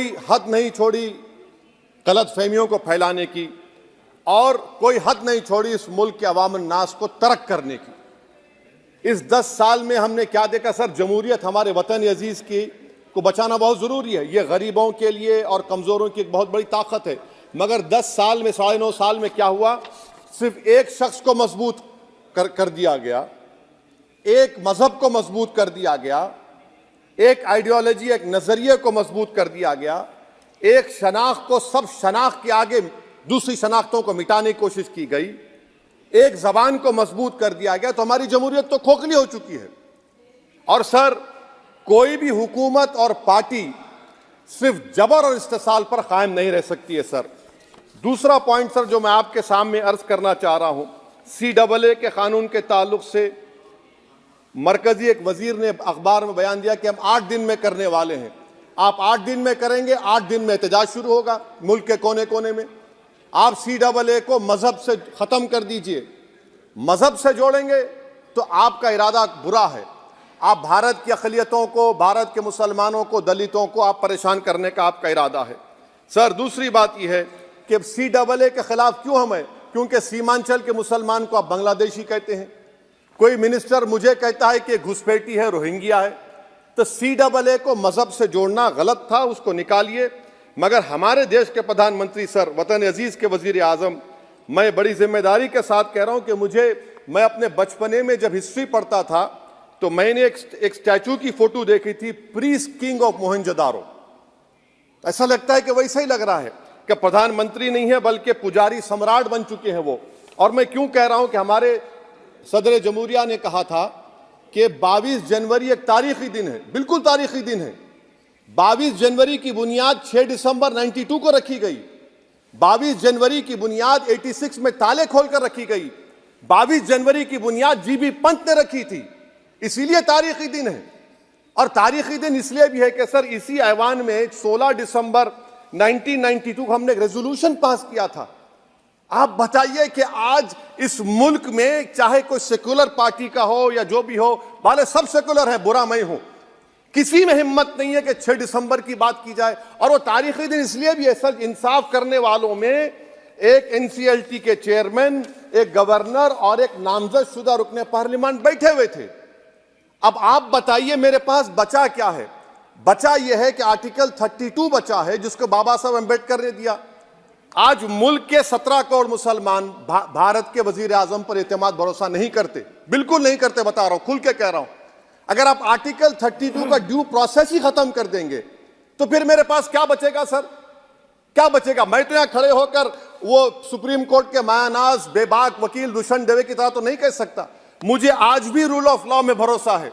कोई हद नहीं छोड़ी गलतफहमियों को फैलाने की और कोई हद नहीं छोड़ी इस मुल्क के अवाम नास को तर्क करने की। इस 10 साल में हमने क्या देखा सर? जमहूरियत हमारे वतन अजीज की को बचाना बहुत ज़रूरी है। ये गरीबों के लिए और कमज़ोरों की एक बहुत बड़ी ताकत है। मगर 10 साल में 9.5 साल में क्या हुआ? सिर्फ एक शख्स को मजबूत कर दिया गया, एक मजहब को मजबूत कर दिया गया, एक आइडियोलॉजी, एक नजरिए को मजबूत कर दिया गया, एक शनाख्त को सब शनाख्त के आगे दूसरी शनाख्तों को मिटाने की कोशिश की गई, एक जबान को मजबूत कर दिया गया। तो हमारी जमहूरियत तो खोखली हो चुकी है। और सर, कोई भी हुकूमत और पार्टी सिर्फ जबर और इस्तेसाल पर कायम नहीं रह सकती है सर। दूसरा पॉइंट सर जो मैं आपके सामने अर्ज करना चाह रहा हूं, CAA के कानून के ताल्लुक से मरकजी एक वजीर ने अखबार में बयान दिया कि हम 8 दिन में करने वाले हैं। आप 8 दिन में करेंगे, 8 दिन में एहतजाज शुरू होगा मुल्क के कोने कोने में। आप CAA को मजहब से खत्म कर दीजिए, मजहब से जोड़ेंगे तो आपका इरादा बुरा है। आप भारत की अक़लियतों को, भारत के मुसलमानों को, दलितों को आप परेशान करने का आपका इरादा है। सर, दूसरी बात यह है कि CAA के खिलाफ क्यों हम हैं? क्योंकि सीमांचल के मुसलमान को आप बांग्लादेशी कहते हैं। कोई मिनिस्टर मुझे कहता है कि घुसपैठी है, रोहिंग्या है। तो CAA को मजहब से जोड़ना गलत था, उसको निकालिए। मगर हमारे देश के प्रधानमंत्री सर, वतन अजीज के वजीर आजम, मैं बड़ी जिम्मेदारी के साथ कह रहा हूं कि मैं अपने बचपने में जब हिस्ट्री पढ़ता था तो मैंने एक स्टैचू की फोटो देखी थी, प्रीस्ट किंग ऑफ मोहनजोदारो। ऐसा लगता है कि वैसा ही लग रहा है कि प्रधानमंत्री नहीं है बल्कि पुजारी सम्राट बन चुके हैं वो। और मैं क्यों कह रहा हूं कि हमारे सदर जमहूरिया ने कहा था कि 22 जनवरी एक तारीखी दिन है, बिल्कुल तारीखी दिन है। 22 जनवरी की बुनियाद 6 दिसंबर 92 को रखी गई। 22 जनवरी की बुनियाद 86 में ताले खोलकर रखी गई। 22 जनवरी की बुनियाद GB पंत ने रखी थी, इसीलिए तारीखी दिन है। और तारीखी दिन इसलिए भी है कि सर, इसी ऐवान में 16 दिसंबर 1992 को हमने एक रेजोल्यूशन पास किया था। आप बताइए कि आज इस मुल्क में चाहे कोई सेकुलर पार्टी का हो या जो भी हो, वाले सब सेकुलर है, बुरा मैं हूं, किसी में हिम्मत नहीं है कि 6 दिसंबर की बात की जाए। और वो तारीखी दिन इसलिए भी है सर, इंसाफ करने वालों में एक NCLT के चेयरमैन, एक गवर्नर और एक नामजद शुदा रुकने पार्लियामेंट बैठे हुए थे। अब आप बताइए मेरे पास बचा क्या है? बचा यह है कि आर्टिकल 32 बचा है जिसको बाबा साहब अम्बेडकर ने दिया। आज मुल्क के 17 करोड़ मुसलमान भारत के वजीर आजम पर एतमाद भरोसा नहीं करते, बिल्कुल नहीं करते, बता रहा हूं, खुल के कह रहा हूं। अगर आप आर्टिकल 32 का ड्यू प्रोसेस ही खत्म कर देंगे तो फिर मेरे पास क्या बचेगा सर? क्या बचेगा? मैं तो यहां खड़े होकर वो सुप्रीम कोर्ट के मायानाज बेबाक वकील दुष्यंत दवे की तरह तो नहीं कह सकता। मुझे आज भी रूल ऑफ लॉ में भरोसा है,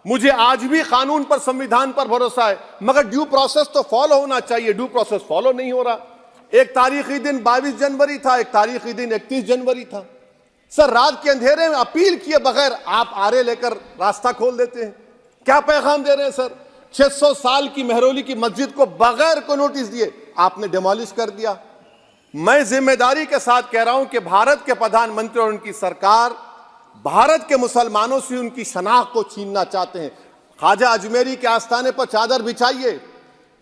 मुझे आज भी कानून पर, संविधान पर भरोसा है, मगर ड्यू प्रोसेस तो फॉलो होना चाहिए। ड्यू प्रोसेस फॉलो नहीं हो रहा। एक तारीखी दिन 22 जनवरी था, एक तारीखी दिन 31 जनवरी था। सर, रात के अंधेरे में अपील किए बगैर आप आरे लेकर रास्ता खोल देते हैं। क्या पैगाम दे रहे हैं सर? 600 साल की मेहरौली की मस्जिद को बगैर को नोटिस दिए आपने डिमोलिश कर दिया। मैं जिम्मेदारी के साथ कह रहा हूं कि भारत के प्रधानमंत्री और उनकी सरकार भारत के मुसलमानों से उनकी शनाख्त को छीनना चाहते हैं। ख्वाजा अजमेरी के आस्थाने पर चादर बिछाइए,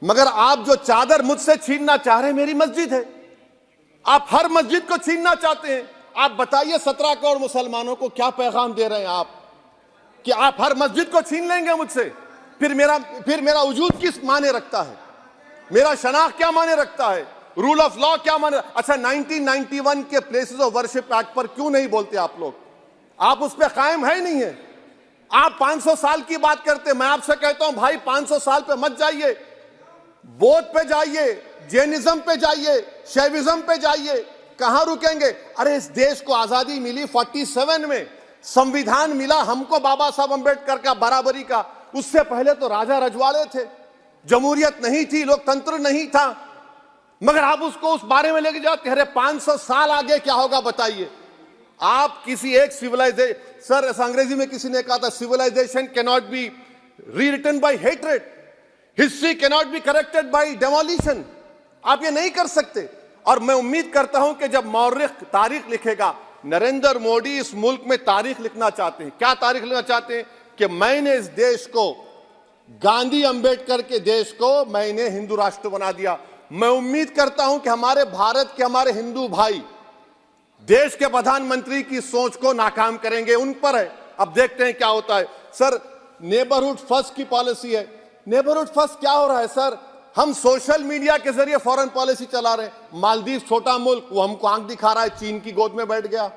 मगर आप जो चादर मुझसे छीनना चाह रहे हैं, मेरी मस्जिद है, आप हर मस्जिद को छीनना चाहते हैं। आप बताइए 17 करोड़ मुसलमानों को क्या पैगाम दे रहे हैं आप कि आप हर मस्जिद को छीन लेंगे मुझसे? फिर मेरा वजूद किस माने रखता है? मेरा शनाख्त क्या माने रखता है? रूल ऑफ लॉ क्या माने? अच्छा, 1991 के प्लेसेस ऑफ वर्शिप एक्ट पर क्यों नहीं बोलते आप लोग? आप उस पर कायम है ही नहीं है। आप 500 साल की बात करते। मैं आपसे कहता हूं भाई, 500 साल पे मत जाइए, बौद्ध पे जाइए, जैनिज्म पे जाइए, शैविज्म पे जाइए, कहां रुकेंगे? अरे, इस देश को आजादी मिली 47 में, संविधान मिला हमको बाबा साहब अम्बेडकर का, बराबरी का। उससे पहले तो राजा रजवाड़े थे, जमहूरियत नहीं थी, लोकतंत्र नहीं था, मगर आप उसको उस बारे में लेके जाते। अरे 500 साल आगे क्या होगा बताइए? आप किसी एक सिविलाइजेशन, सर अंग्रेजी में किसी ने कहा था, civilization can not be rewritten by hatred, history can not be corrected by demolition. आप ये नहीं कर सकते। और मैं उम्मीद करता हूं कि जब मौर्रिख तारीख लिखेगा, नरेंद्र मोदी इस मुल्क में तारीख लिखना चाहते हैं। क्या तारीख लिखना चाहते हैं? कि मैंने इस देश को गांधी अंबेडकर के देश को मैंने हिंदू राष्ट्र बना दिया। मैं उम्मीद करता हूं कि हमारे भारत के हमारे हिंदू भाई देश के प्रधानमंत्री की सोच को नाकाम करेंगे। उन पर है, अब देखते हैं क्या होता है। सर, नेबरहुड फर्स्ट की पॉलिसी है। नेबरहुड फर्स्ट क्या हो रहा है सर? हम सोशल मीडिया के जरिए फॉरेन पॉलिसी चला रहे हैं। मालदीव छोटा मुल्क, वो हमको आंख दिखा रहा है, चीन की गोद में बैठ गया।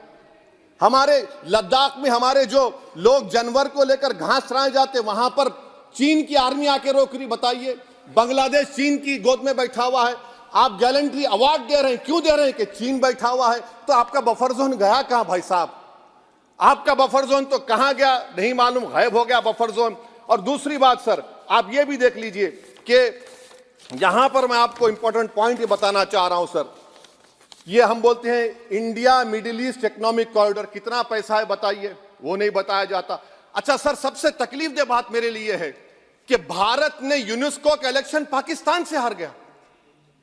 हमारे लद्दाख में हमारे जो लोग जानवर को लेकर घास चराए जाते, वहां पर चीन की आर्मी आके रोक रही। बताइए, बांग्लादेश चीन की गोद में बैठा हुआ है। आप गैलेंट्री अवार्ड दे रहे हैं, क्यों दे रहे हैं? कि चीन बैठा हुआ है। तो आपका बफर जोन गया कहां भाई साहब? आपका बफर जोन तो कहां गया नहीं मालूम, गायब हो गया बफर जोन। और दूसरी बात सर, आप ये भी देख लीजिए कि यहां पर मैं आपको इंपॉर्टेंट पॉइंट ये बताना चाह रहा हूं सर। ये हम बोलते हैं India middle east economic corridor, कितना पैसा है बताइए, वो नहीं बताया जाता। अच्छा सर, सबसे तकलीफ दे बात मेरे लिए है कि भारत ने यूनेस्को का इलेक्शन पाकिस्तान से हार गया।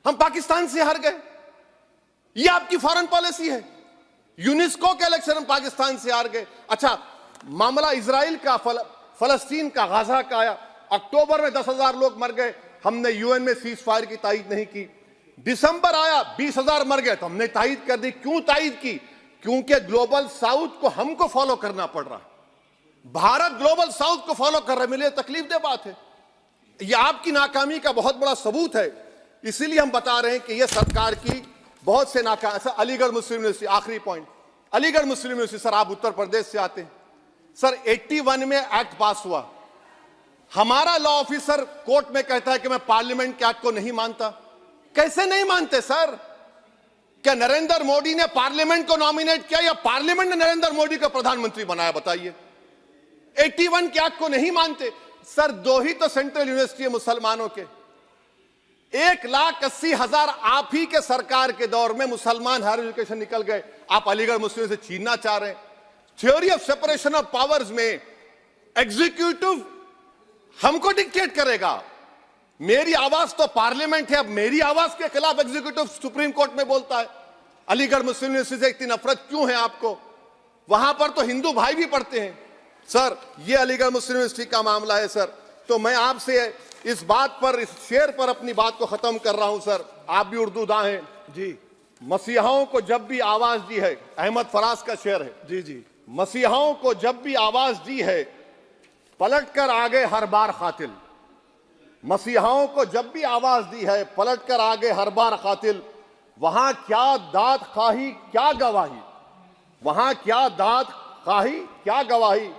हम पाकिस्तान से हार गए, ये आपकी फॉरेन पॉलिसी है। यूनेस्को के इलेक्शन हम पाकिस्तान से हार गए। अच्छा, मामला इजराइल का, फलस्तीन का, गाजा का आया। अक्टूबर में 10,000 लोग मर गए, हमने यूएन में सीज फायर की तायीद नहीं की। दिसंबर आया, 20,000 मर गए, तो हमने तायीद कर दी। क्यों तायीद की? क्योंकि ग्लोबल साउथ को हमको फॉलो करना पड़ रहा है। भारत ग्लोबल साउथ को फॉलो कर रहे, मेरे लिए तकलीफ दे बात है। यह आपकी नाकामी का बहुत बड़ा सबूत है। इसीलिए हम बता रहे हैं कि यह सरकार की बहुत से नाकाम। सर, अलीगढ़ मुस्लिम यूनिवर्सिटी, आखिरी पॉइंट, अलीगढ़ मुस्लिम यूनिवर्सिटी। सर, आप उत्तर प्रदेश से आते हैं। सर, 81 में एक्ट पास हुआ। हमारा लॉ ऑफिसर कोर्ट में कहता है कि मैं पार्लियामेंट के एक्ट को नहीं मानता। कैसे नहीं मानते सर? क्या नरेंद्र मोदी ने पार्लियामेंट को नॉमिनेट किया या पार्लियामेंट ने नरेंद्र मोदी को प्रधानमंत्री बनाया? बताइए। 81 के एक्ट को नहीं मानते। सर, 2 ही तो सेंट्रल यूनिवर्सिटी है मुसलमानों के। 1,80,000 आप ही के सरकार के दौर में मुसलमान हायर एजुकेशन निकल गए। आप अलीगढ़ मुस्लिम से छीनना चाह रहे हैं। Theory of separation of powers में एग्जीक्यूटिव हमको डिक्टेट करेगा। मेरी आवाज तो पार्लियामेंट है, अब मेरी आवाज के खिलाफ एग्जीक्यूटिव सुप्रीम कोर्ट में बोलता है। अलीगढ़ मुस्लिम यूनिवर्सिटी से इतनी नफरत क्यों है आपको? वहां पर तो हिंदू भाई भी पढ़ते हैं। सर, ये अलीगढ़ मुस्लिम यूनिवर्सिटी का मामला है सर। तो मैं आपसे इस बात पर, इस शेर पर अपनी बात को खत्म कर रहा हूं सर। आप भी उर्दू दां हैं जी। मसीहाओं को जब भी आवाज दी है, अहमद फराज का शेर है जी जी। मसीहाओं को जब भी आवाज दी है, पलट कर आगे हर बार कातिल। मसीहाओं को जब भी आवाज दी है, पलट कर आगे हर बार कातिल। वहां क्या दाद खाही क्या गवाही, वहां क्या दाद खाही क्या गवाही,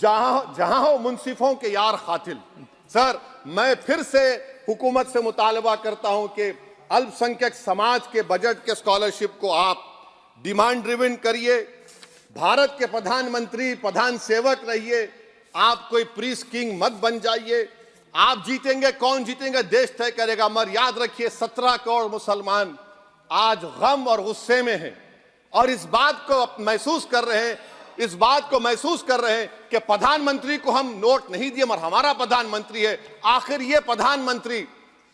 जहां हो मुंसिफों के यार कातिल। सर, मैं फिर से हुकूमत से मुतालबा करता हूं कि अल्पसंख्यक समाज के बजट के स्कॉलरशिप को आप डिमांड ड्रिवन करिए। भारत के प्रधानमंत्री प्रधान सेवक रहिए। आप कोई प्रीस किंग मत बन जाइए। आप जीतेंगे, कौन जीतेंगे देश तय करेगा। मगर याद रखिए, 17 करोड़ मुसलमान आज गम और गुस्से में हैं और इस बात को महसूस कर रहे हैं, इस बात को महसूस कर रहे हैं कि प्रधानमंत्री को हम नोट नहीं दिए मगर हमारा प्रधानमंत्री है। आखिर ये प्रधानमंत्री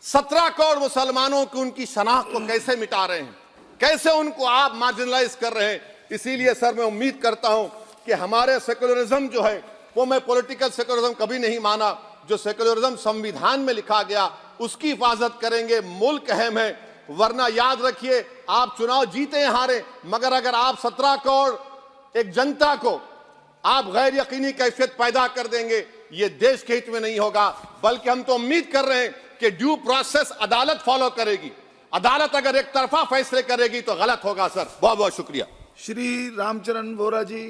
17 करोड़ मुसलमानों की उनकी शनाख्त को कैसे मिटा रहे हैं, कैसे उनको आप मार्जिनलाइज कर रहे हैं। इसीलिए सर, मैं उम्मीद करता हूं कि हमारे सेकुलरिज्म जो है, वो मैं पॉलिटिकल सेकुलरिज्म कभी नहीं माना। जो सेकुलरिज्म संविधान में लिखा गया उसकी हिफाजत करेंगे। मुल्क अहम है, वरना याद रखिए, आप चुनाव जीते हारे, मगर अगर आप 17 करोड़ एक जनता को आप गैर यकीनी कैफियत पैदा कर देंगे, ये देश के हित में नहीं होगा। बल्कि हम तो उम्मीद कर रहे हैं कि ड्यू प्रोसेस अदालत फॉलो करेगी। अदालत अगर एक तरफा फैसले करेगी तो गलत होगा। सर, बहुत बहुत शुक्रिया। श्री रामचरण वोरा जी।